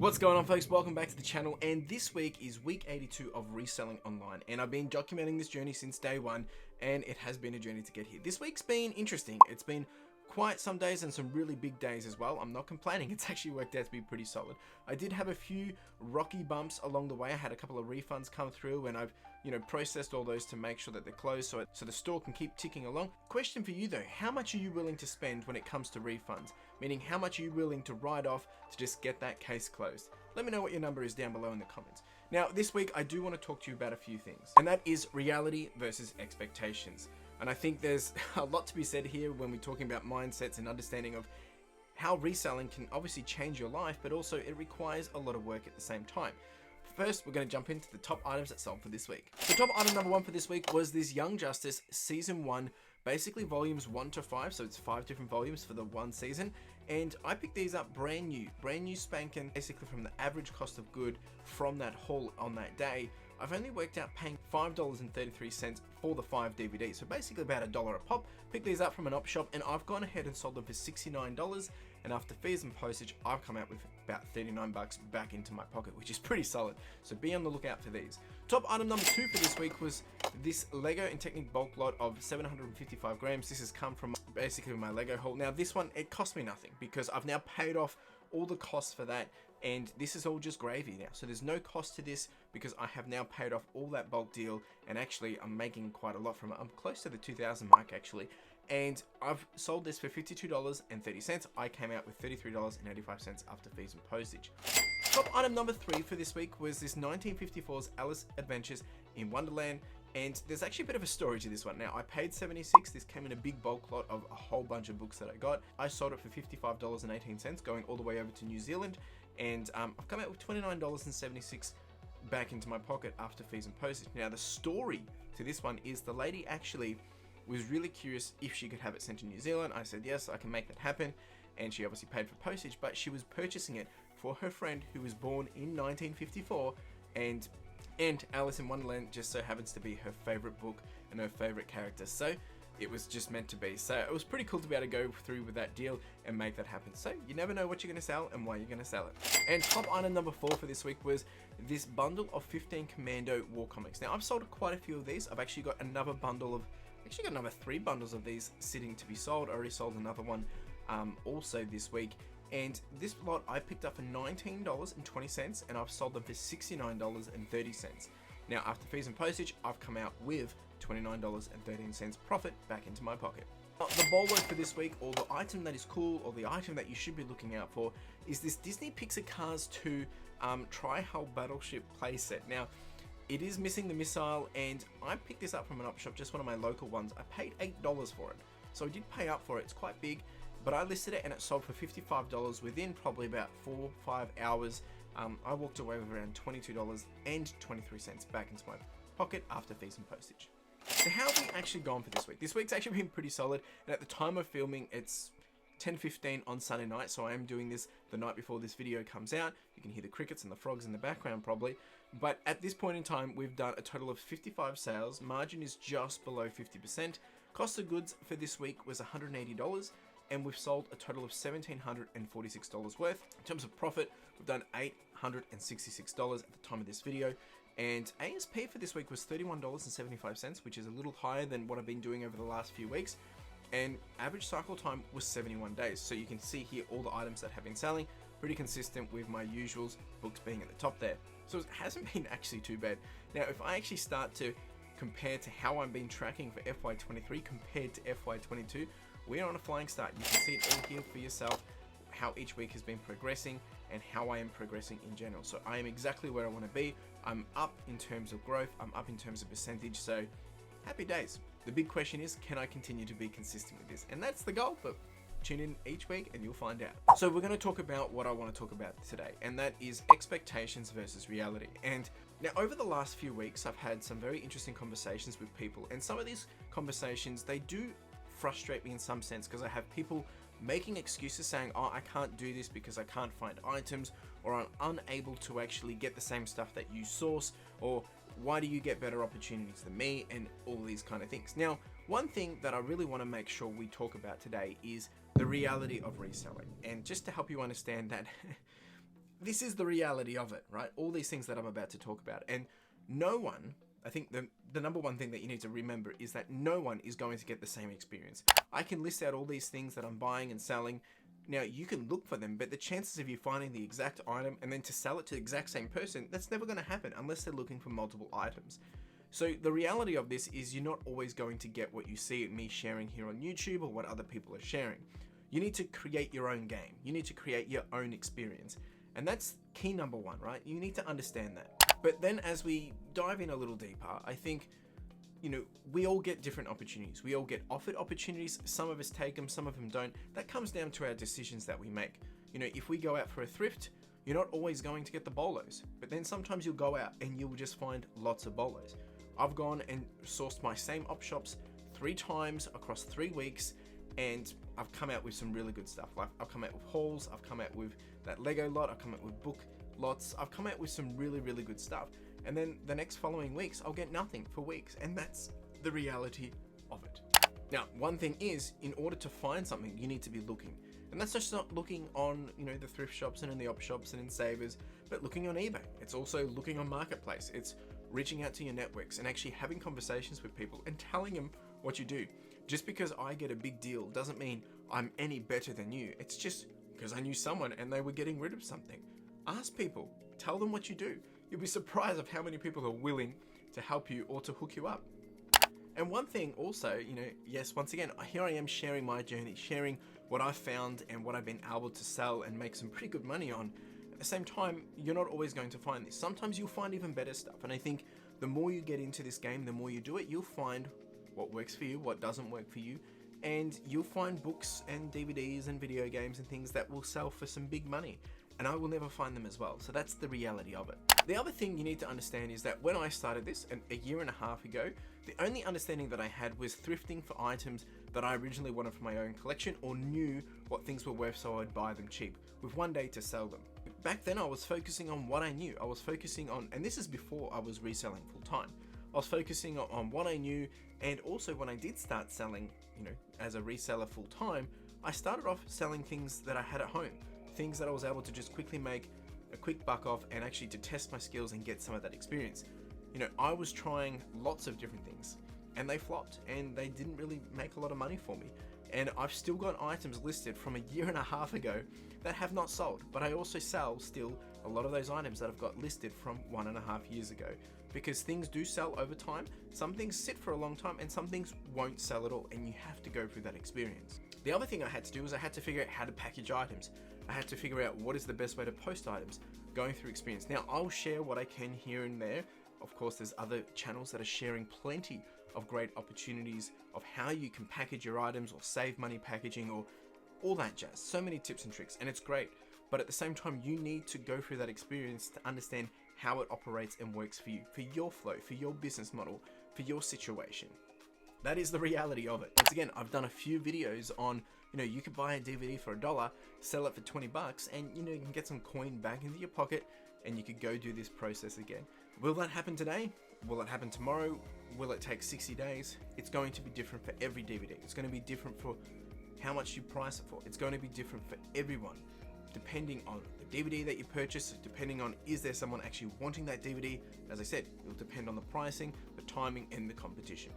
What's going on, folks? Welcome back to the channel, and this week is week 82 of reselling online, and I've been documenting this journey since day one, and it has been a journey to get here. This week's been interesting. It's been quite some days and some really big days as well. I'm not complaining. It's actually worked out to be pretty solid. I did have a few rocky bumps along the way. I had a couple of refunds come through, and I've processed all those to make sure that they're closed so the store can keep ticking along. Question for you though, how much are you willing to spend when it comes to refunds? Meaning, how much are you willing to write off to just get that case closed? Let me know what your number is down below in the comments. Now, this week I do want to talk to you about a few things, and that is reality versus expectations. And I think there's a lot to be said here when we're talking about mindsets and understanding of how reselling can obviously change your life, but also it requires a lot of work at the same time. First, we're going to jump into the top items that sold for this week. The top item number one for this week was this Young Justice Season 1, basically volumes 1 to 5, so it's 5 different volumes for the one season. And I picked these up brand new spanking, basically from the average cost of good from that haul on that day. I've only worked out paying $5.33 for the 5 DVDs, so basically about $1 a pop. Picked these up from an op shop, and I've gone ahead and sold them for $69, and after fees and postage, I've come out with about 39 bucks back into my pocket, which is pretty solid. So be on the lookout for these. Top item number 2 for this week was this Lego and Technic bulk lot of 755 grams. This has come from basically my Lego haul. Now this one, it cost me nothing because I've now paid off all the costs for that, and this is all just gravy now. So there's no cost to this because I have now paid off all that bulk deal, and actually I'm making quite a lot from it. I'm close to the 2,000 mark actually, and I've sold this for $52.30. I came out with $33.85 after fees and postage. Top item number 3 for this week was this 1954's Alice Adventures in Wonderland. And there's actually a bit of a story to this one. Now, I paid $76. This came in a big bulk lot of a whole bunch of books that I got. I sold it for $55.18, going all the way over to New Zealand. And I've come out with $29.76 back into my pocket after fees and postage. Now, the story to this one is the lady actually was really curious if she could have it sent to New Zealand. I said, yes, I can make that happen. And she obviously paid for postage, but she was purchasing it for her friend who was born in 1954. And Alice in Wonderland just so happens to be her favorite book and her favorite character, so it was just meant to be. So it was pretty cool to be able to go through with that deal and make that happen. So you never know what you're going to sell and why you're going to sell it. And top item number 4 for this week was this bundle of 15 Commando war comics. Now, I've sold quite a few of these. I've actually got another bundle of, actually got another 3 bundles of these sitting to be sold. I already sold another one also this week. And this lot I picked up for $19.20, and I've sold them for $69.30. Now, after fees and postage, I've come out with $29.13 profit back into my pocket. The bold word for this week, or the item that is cool, or the item that you should be looking out for, is this Disney Pixar Cars 2 Tri-Hull Battleship playset. Now, it is missing the missile, and I picked this up from an op shop, just one of my local ones. I paid $8 for it, so I did pay up for it. It's quite big. But I listed it and it sold for $55 within probably about 4 or 5 hours. I walked away with around $22.23 back into my pocket after fees and postage. So how have we actually gone for this week? This week's actually been pretty solid, and at the time of filming, it's 10:15 on Sunday night, so I am doing this the night before this video comes out. You can hear the crickets and the frogs in the background probably. But at this point in time, we've done a total of 55 sales. Margin is just below 50%. Cost of goods for this week was $180. And we've sold a total of $1,746 worth. In terms of profit, we've done $866 at the time of this video. And ASP for this week was $31.75, which is a little higher than what I've been doing over the last few weeks. And average cycle time was 71 days. So you can see here all the items that have been selling, pretty consistent with my usuals, books being at the top there. So it hasn't been actually too bad. Now, if I actually start to compare to how I've been tracking for FY23 compared to FY22, we're on a flying start. You can see it all here for yourself, how each week has been progressing and how I am progressing in general. So I am exactly where I want to be. I'm up in terms of growth. I'm up in terms of percentage. So happy days. The big question is, can I continue to be consistent with this? And that's the goal, but tune in each week and you'll find out. So we're going to talk about what I want to talk about today, and that is expectations versus reality. And now, over the last few weeks, I've had some very interesting conversations with people, and some of these conversations, they do frustrate me in some sense, because I have people making excuses saying, oh, I can't do this because I can't find items, or I'm unable to actually get the same stuff that you source, or why do you get better opportunities than me, and all these kind of things. Now, one thing that I really want to make sure we talk about today is the reality of reselling. And just to help you understand that this is the reality of it, right? All these things that I'm about to talk about. And no one, I think the number one thing that you need to remember is that no one is going to get the same experience. I can list out all these things that I'm buying and selling. Now, you can look for them, but the chances of you finding the exact item and then to sell it to the exact same person, that's never going to happen unless they're looking for multiple items. So the reality of this is you're not always going to get what you see me sharing here on YouTube or what other people are sharing. You need to create your own game. You need to create your own experience. And that's key number one, right? You need to understand that. But then as we dive in a little deeper, I think, we all get different opportunities. We all get offered opportunities. Some of us take them, some of them don't. That comes down to our decisions that we make. If we go out for a thrift, you're not always going to get the bolos, but then sometimes you'll go out and you'll just find lots of bolos. I've gone and sourced my same op shops 3 times across 3 weeks, and I've come out with some really good stuff. Like I've come out with hauls, I've come out with that Lego lot, I've come out with book lots, I've come out with some really, really good stuff. And then the next following weeks, I'll get nothing for weeks. And that's the reality of it. Now, one thing is, in order to find something, you need to be looking. And that's just not looking on, the thrift shops and in the op shops and in Savers, but looking on eBay. It's also looking on Marketplace. It's reaching out to your networks and actually having conversations with people and telling them what you do. Just because I get a big deal doesn't mean I'm any better than you. It's just because I knew someone and they were getting rid of something. Ask people, tell them what you do. You'll be surprised of how many people are willing to help you or to hook you up. And one thing also, yes, once again, here I am sharing my journey, sharing what I've found and what I've been able to sell and make some pretty good money on. At the same time, you're not always going to find this. Sometimes you'll find even better stuff. And I think the more you get into this game, the more you do it, you'll find what works for you, what doesn't work for you. And you'll find books and DVDs and video games and things that will sell for some big money. And I will never find them as well. So that's the reality of it. The other thing you need to understand is that when I started this a year and a half ago, the only understanding that I had was thrifting for items that I originally wanted for my own collection or knew what things were worth so I'd buy them cheap, with one day to sell them. Back then I was focusing on what I knew. I was focusing on, and this is before I was reselling full time. I was focusing on what I knew, and also when I did start selling, as a reseller full time, I started off selling things that I had at home. Things that I was able to just quickly make a quick buck off and actually to test my skills and get some of that experience. I was trying lots of different things and they flopped and they didn't really make a lot of money for me. And I've still got items listed from a year and a half ago that have not sold, but I also sell still a lot of those items that I've got listed from 1.5 years ago, because things do sell over time. Some things sit for a long time and some things won't sell at all, and you have to go through that experience. The other thing I had to do was I had to figure out how to package items. I had to figure out what is the best way to post items, going through experience. Now, I'll share what I can here and there. Of course, there's other channels that are sharing plenty of great opportunities of how you can package your items or save money packaging or all that jazz. So many tips and tricks, and it's great. But at the same time, you need to go through that experience to understand how it operates and works for you, for your flow, for your business model, for your situation. That is the reality of it. Once again, I've done a few videos on, you could buy a DVD for $1, sell it for $20, and you can get some coin back into your pocket and you could go do this process again. Will that happen today? Will it happen tomorrow? Will it take 60 days? It's going to be different for every DVD. It's going to be different for how much you price it for. It's going to be different for everyone, depending on the DVD that you purchase, depending on is there someone actually wanting that DVD. As I said, it will depend on the pricing, the timing, and the competition.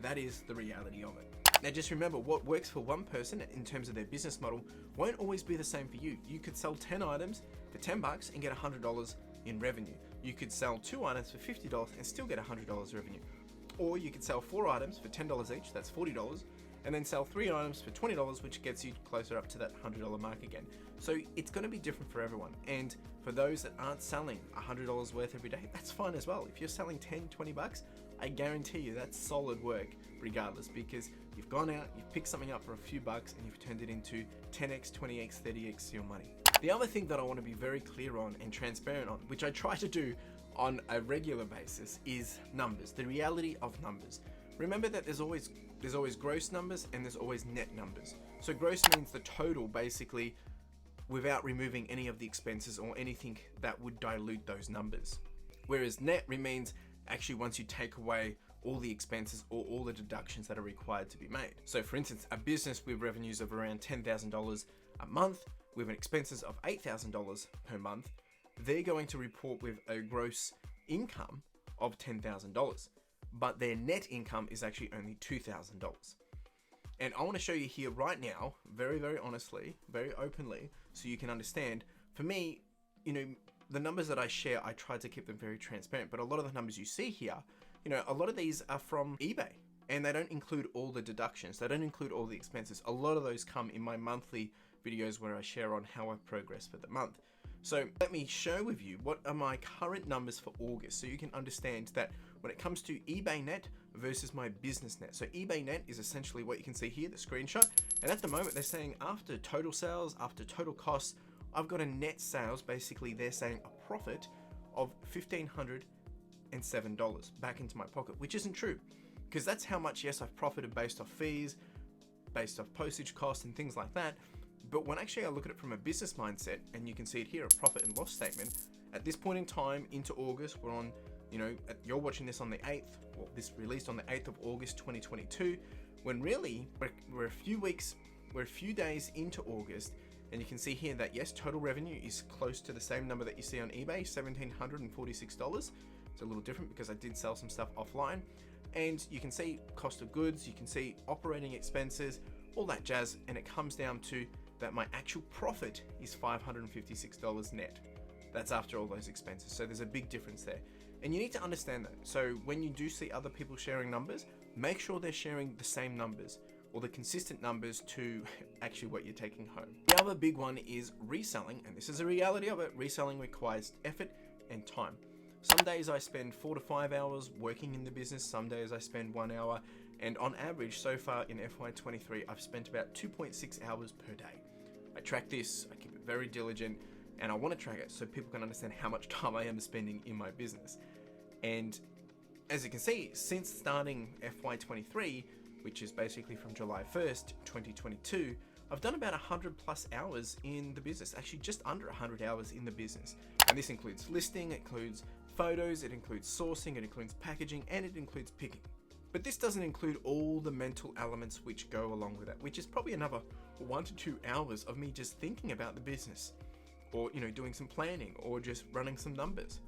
That is the reality of it. Now just remember, what works for one person in terms of their business model won't always be the same for you. You could sell 10 items for $10 and get $100 in revenue. You could sell 2 items for $50 and still get $100 revenue. Or you could sell 4 items for $10 each, that's $40, and then sell 3 items for $20, which gets you closer up to that $100 mark again. So it's going to be different for everyone. And for those that aren't selling $100 worth every day, that's fine as well. If you're selling 10, $20, I guarantee you that's solid work regardless, because you've gone out, you've picked something up for a few bucks and you've turned it into 10x, 20x, 30x your money. The other thing that I want to be very clear on and transparent on, which I try to do on a regular basis, is numbers, the reality of numbers. Remember that there's always gross numbers and there's always net numbers. So gross means the total, basically, without removing any of the expenses or anything that would dilute those numbers. Whereas net means actually once you take away all the expenses or all the deductions that are required to be made. So for instance, a business with revenues of around $10,000 a month with an expenses of $8,000 per month, they're going to report with a gross income of $10,000, but their net income is actually only $2,000. And I want to show you here right now, very, very honestly, very openly, so you can understand. For me, the numbers that I share, I try to keep them very transparent, but a lot of the numbers you see here, a lot of these are from eBay, and they don't include all the deductions. They don't include all the expenses. A lot of those come in my monthly videos where I share on how I've progressed for the month. So let me share with you what are my current numbers for August, so you can understand that when it comes to eBay net versus my business net. So eBay net is essentially what you can see here, the screenshot. And at the moment they're saying after total sales, after total costs, I've got a net sales, basically they're saying a profit of $1,507 back into my pocket, which isn't true. Because that's how much, yes, I've profited based off fees, based off postage costs and things like that. But when actually I look at it from a business mindset, and you can see it here, a profit and loss statement, at this point in time into August, we're on, you're watching this on the 8th, or this released on the 8th of August 2022, when really we're a few days into August, and you can see here that yes, total revenue is close to the same number that you see on eBay, $1,746. It's a little different because I did sell some stuff offline. And you can see cost of goods, you can see operating expenses, all that jazz, and it comes down to that my actual profit is $556 net. That's after all those expenses. So there's a big difference there. And you need to understand that. So when you do see other people sharing numbers, make sure they're sharing the same numbers or the consistent numbers to actually what you're taking home. The other big one is reselling, and this is a reality of it. Reselling requires effort and time. Some days I spend 4 to 5 hours working in the business. Some days I spend 1 hour. And on average, so far in FY23, I've spent about 2.6 hours per day. I track this, I keep it very diligent, and I want to track it so people can understand how much time I am spending in my business. And as you can see, since starting FY23, which is basically from July 1st, 2022, I've done about 100 plus hours in the business, actually just under 100 hours in the business. And this includes listing, it includes photos, it includes sourcing, it includes packaging, and it includes picking. But this doesn't include all the mental elements which go along with it, which is probably another 1 to 2 hours of me just thinking about the business, or doing some planning, or just running some numbers.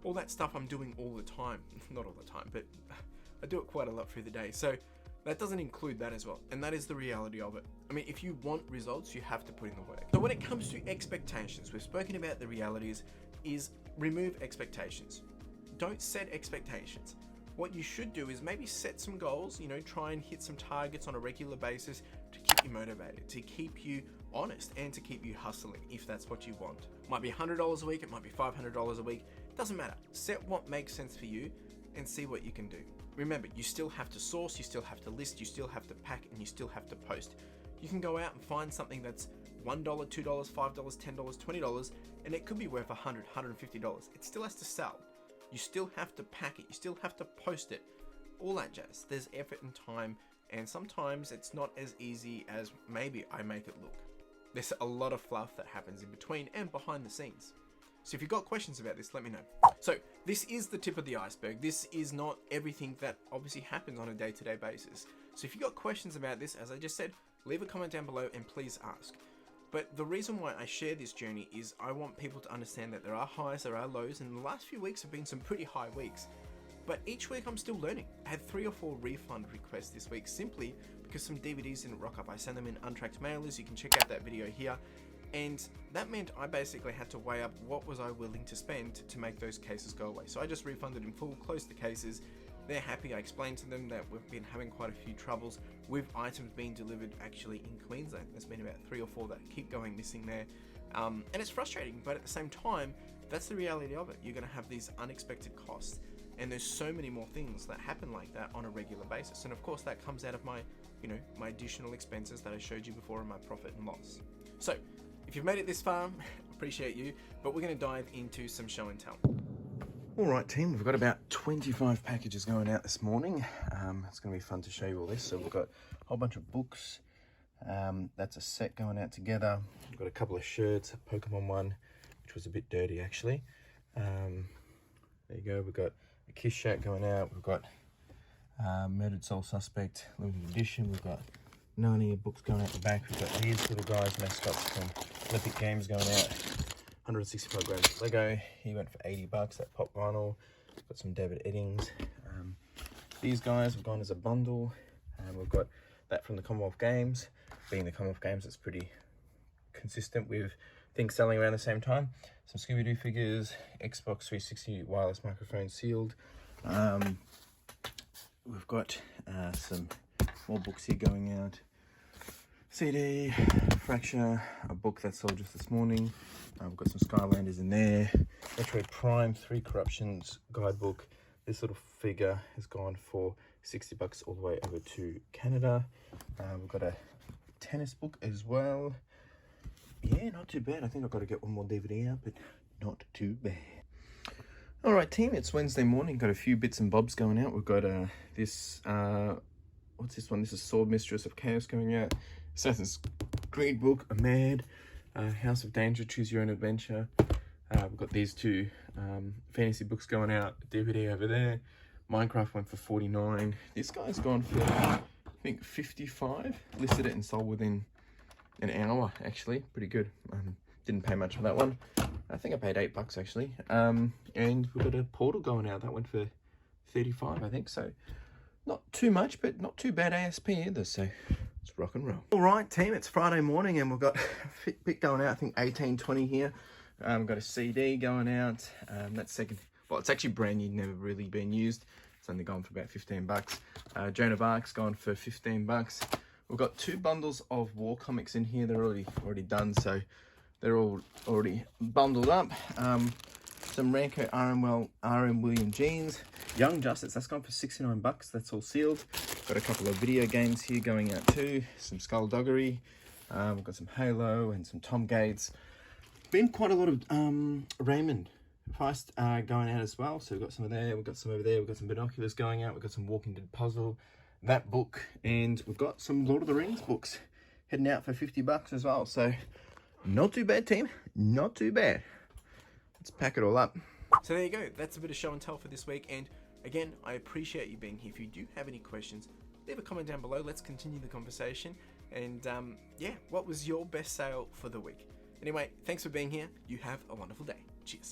All that stuff I'm doing all the time. Not all the time, but I do it quite a lot through the day. So that doesn't include that as well. And that is the reality of it. I mean, if you want results, you have to put in the work. So when it comes to expectations, we've spoken about the realities, is remove expectations. Don't set expectations. What you should do is maybe set some goals, try and hit some targets on a regular basis to keep you motivated, to keep you honest, and to keep you hustling if that's what you want. It might be $100 a week, it might be $500 a week, it doesn't matter. Set what makes sense for you and see what you can do. Remember, you still have to source, you still have to list, you still have to pack, and you still have to post. You can go out and find something that's $1, $2, $5, $10, $20, and it could be worth $100, $150. It still has to sell. You still have to pack it, you still have to post it, all that jazz. There's effort and time, and sometimes it's not as easy as maybe I make it look. There's a lot of fluff that happens in between and behind the scenes. So if you've got questions about this, let me know. So this is the tip of the iceberg. This is not everything that obviously happens on a day-to-day basis. So if you've got questions about this, as I just said, leave a comment down below and please ask. But the reason why I share this journey is I want people to understand that there are highs, there are lows, and the last few weeks have been some pretty high weeks. But each week I'm still learning. I had 3 or 4 refund requests this week simply because some DVDs didn't rock up. I send them in untracked mailers. You can check out that video here. And that meant I basically had to weigh up what was I willing to spend to make those cases go away. So I just refunded in full, closed the cases. They're happy. I explained to them that we've been having quite a few troubles with items being delivered actually in Queensland. There's been about 3 or 4 that keep going missing there. And it's frustrating, but at the same time, that's the reality of it. You're going to have these unexpected costs. And there's so many more things that happen like that on a regular basis. And of course, that comes out of my, my additional expenses that I showed you before in my profit and loss. So if you've made it this far, appreciate you, but we're going to dive into some show and tell. All right, team, we've got about 25 packages going out this morning. It's going to be fun to show you all this. So we've got a whole bunch of books. That's a set going out together. We've got a couple of shirts, a Pokemon one, which was a bit dirty actually. There you go. We've got a Kiss Shack going out. We've got Murdered Soul Suspect limited edition. We've got Narnia books going out the back. We've got these little guys, mascots from Olympic Games going out. 165 grams of Lego. He went for 80 bucks. That pop vinyl. Got some David Eddings. These guys have gone as a bundle. We've got that from the Commonwealth Games. Being the Commonwealth Games, it's pretty consistent with things selling around the same time. Some Scooby-Doo figures, Xbox 360 wireless microphone sealed. We've got some more books here going out. CD, Fracture, a book that sold just this morning. We've got some Skylanders in there. Metroid Prime 3 Corruptions guidebook. This little figure has gone for 60 bucks all the way over to Canada. We've got a tennis book as well. Yeah, not too bad. I think I've got to get one more DVD out, but not too bad. All right, team, it's Wednesday morning. Got a few bits and bobs going out. We've got this, what's this one? This is Sword Mistress of Chaos going out. Assassin's Creed book, a Mad, House of Danger, Choose Your Own Adventure. We've got these two fantasy books going out, DVD over there. Minecraft went for 49. This guy's gone for, I think, 55. Listed it and sold within an hour, actually. Pretty good. Didn't pay much for that one. I think I paid $8 actually. And we've got a Portal going out. That went for 35, I think. So not too much, but not too bad ASP either. So let's rock and roll. All right, team, it's Friday morning and we've got a bit going out. I think 1820 here. We've got a CD going out. That's second. Well, it's actually brand new, never really been used. It's only gone for about 15 bucks. Joan of Arc's gone for 15 bucks. We've got 2 bundles of war comics in here. They're already done, so they're all already bundled up. Some Ranko RM William jeans. Young Justice, that's gone for 69 bucks. That's all sealed. Got a couple of video games here going out too. Some Skullduggery. We've got some Halo and some Tom Gates. Been quite a lot of Raymond Feist going out as well. So we've got some of there, we've got some over there, we've got some binoculars going out, we've got some Walking Dead puzzle, that book, and we've got some Lord of the Rings books heading out for 50 bucks as well. So not too bad, team, not too bad. Let's pack it all up. So there you go, that's a bit of show and tell for this week, and again, I appreciate you being here. If you do have any questions, leave a comment down below. Let's continue the conversation. And yeah, what was your best sale for the week? Anyway, thanks for being here. You have a wonderful day. Cheers.